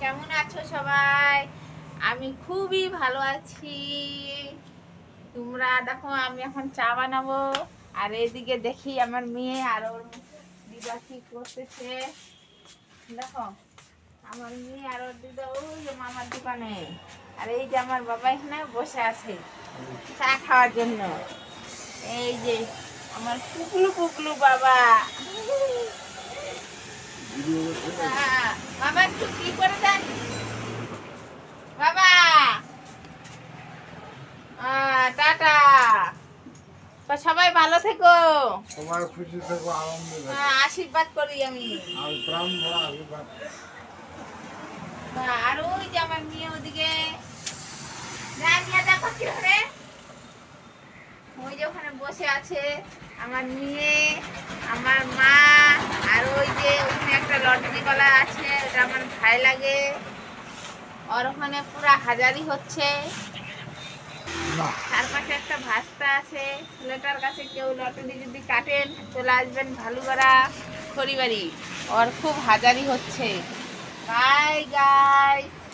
কেমন আছো সবাই? আমি খুবই ভালো আছি। তোমরা দেখো আমি এখন চা বানাবো, আর এইদিকে দেখি আমার মেয়ে আর ওর দিদা কি করতেছে। দেখো আমার মেয়ে আর ওর দিদা ওই যে মামার দোকানে, আর এই যে আমার বাবা এখানে বসে আছে চা খাওয়ার জন্য। এই যে আমার পুকলু পুকলু বাবা। বাবা একটু কি করে দেন বাবা। টাটা। সবাই ভালো থেকো, সবাই খুশি থেকো, আনন্দ থেকো। আশীর্বাদ করি আমি। আর প্রাণ ভরা আশীর্বাদ। আর ওই যে আমার মেয়ে ওদিকে দেখো কি করে, ওই যে ওখানে বসে আছে আমার মেয়ে, আমার মা। আর ওই যে ওখানে একটা লটারি কলা আছে, ওটা আমার ভাই লাগে। আর ওখানে পুরা হাজারি হচ্ছে। তার পাশে একটা ভাস্তা আছে, ছেলেটার কাছে কেউ লটারি যদি কাটেন চলে আসবেন ভালুগড়া খড়িবাড়ি। ওর খুব হাজারি হচ্ছে। Bye guys.